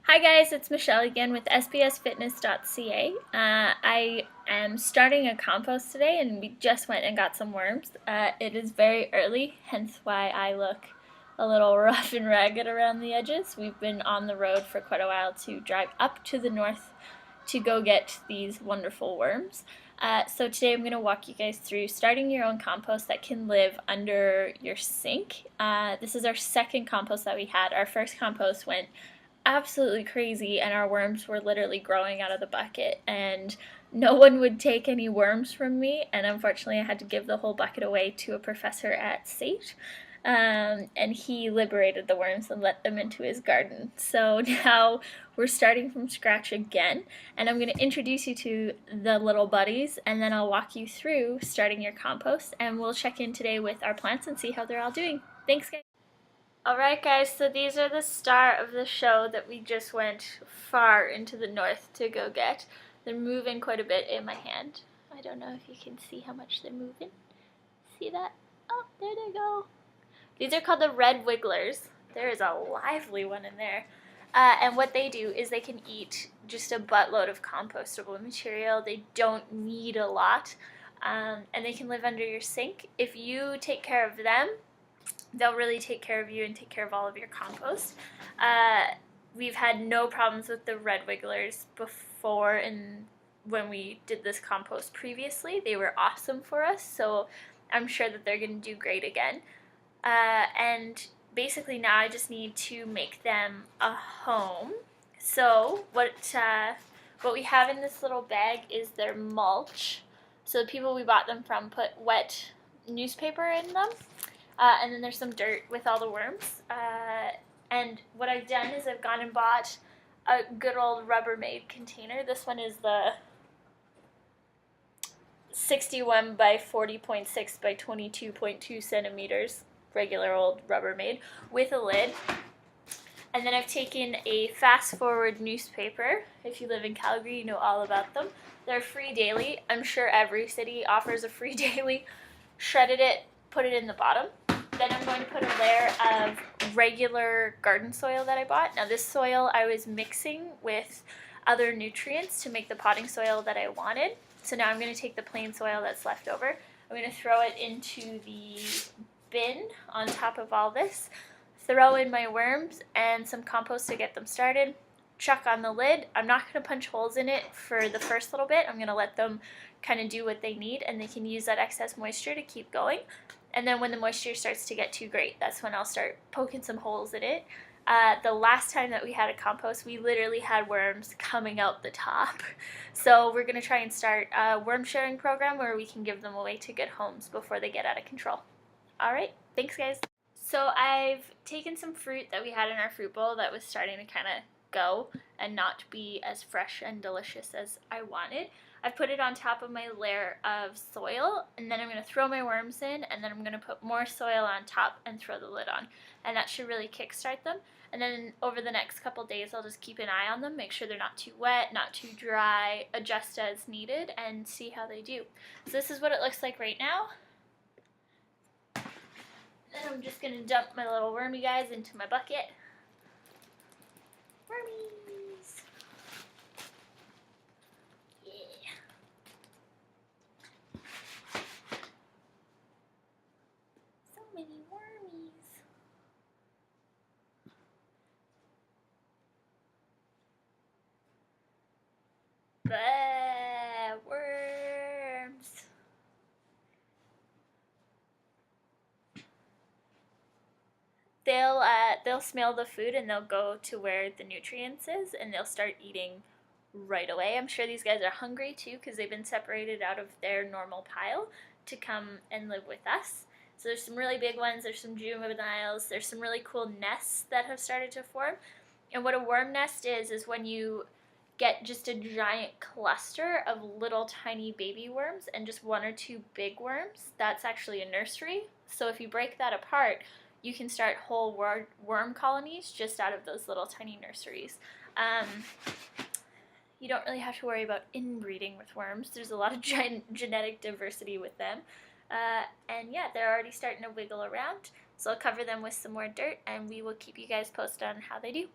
Hi guys, it's Michelle again with sbsfitness.ca. I am starting a compost today and we just went and got some worms. It is very early, hence why I look a little rough and ragged around the edges. We've been on the road for quite a while to drive up to the north to go get these wonderful worms. So today I'm going to walk you guys through starting your own compost that can live under your sink. This is our second compost that we had. Our first compost went absolutely crazy and our worms were literally growing out of the bucket and no one would take any worms from me, and unfortunately I had to give the whole bucket away to a professor at SAIT. And he liberated the worms and let them into his garden. So now we're starting from scratch again, and I'm going to introduce you to the little buddies, and then I'll walk you through starting your compost, and we'll check in today with our plants and see how they're all doing. Thanks, guys. Alright guys, so these are the star of the show that we just went far into the north to go get. They're moving quite a bit in my hand. I don't know if you can see how much they're moving. See that? Oh, there they go. These are called the red wigglers. There is a lively one in there. And what they do is they can eat just a buttload of compostable material. They don't need a lot. And they can live under your sink. If you take care of them, they'll really take care of you and take care of all of your compost. We've had no problems with the red wigglers before, and when we did this compost previously, they were awesome for us, so I'm sure that they're going to do great again. And basically now I just need to make them a home. So what we have in this little bag is their mulch. So the people we bought them from put wet newspaper in them. And then there's some dirt with all the worms. And what I've done is I've gone and bought a good old Rubbermaid container. This one is the 61 by 40.6 by 22.2 centimeters, regular old Rubbermaid, with a lid. And then I've taken a fast forward newspaper. If you live in Calgary, you know all about them. They're free daily. I'm sure every city offers a free daily. Shredded it, put it in the bottom. Then I'm going to put a layer of regular garden soil that I bought. Now this soil I was mixing with other nutrients to make the potting soil that I wanted. So now I'm going to take the plain soil that's left over. I'm going to throw it into the bin on top of all this. Throw in my worms and some compost to get them started. Chuck on the lid. I'm not going to punch holes in it for the first little bit. I'm going to let them kind of do what they need, and they can use that excess moisture to keep going. And then when the moisture starts to get too great, that's when I'll start poking some holes in it. The last time that we had a compost, we literally had worms coming out the top. So we're going to try and start a worm sharing program where we can give them away to good homes before they get out of control. Alright, thanks guys. So I've taken some fruit that we had in our fruit bowl that was starting to kind of go and not be as fresh and delicious as I wanted. I've put it on top of my layer of soil, and then I'm going to throw my worms in, and then I'm going to put more soil on top and throw the lid on. And that should really kickstart them. And then over the next couple days, I'll just keep an eye on them, make sure they're not too wet, not too dry, adjust as needed, and see how they do. So this is what it looks like right now. Then I'm just going to dump my little wormy guys into my bucket. Wormies! Yeah. So many wormies. Bah, worms. They'll smell the food and they'll go to where the nutrients is and they'll start eating right away. I'm sure these guys are hungry too because they've been separated out of their normal pile to come and live with us. So there's some really big ones, there's some juveniles, there's some really cool nests that have started to form. And what a worm nest is when you get just a giant cluster of little tiny baby worms and just one or two big worms. That's actually a nursery. So if you break that apart, you can start whole worm colonies just out of those little tiny nurseries. You don't really have to worry about inbreeding with worms. There's a lot of genetic diversity with them. And yeah, they're already starting to wiggle around. So I'll cover them with some more dirt and we will keep you guys posted on how they do.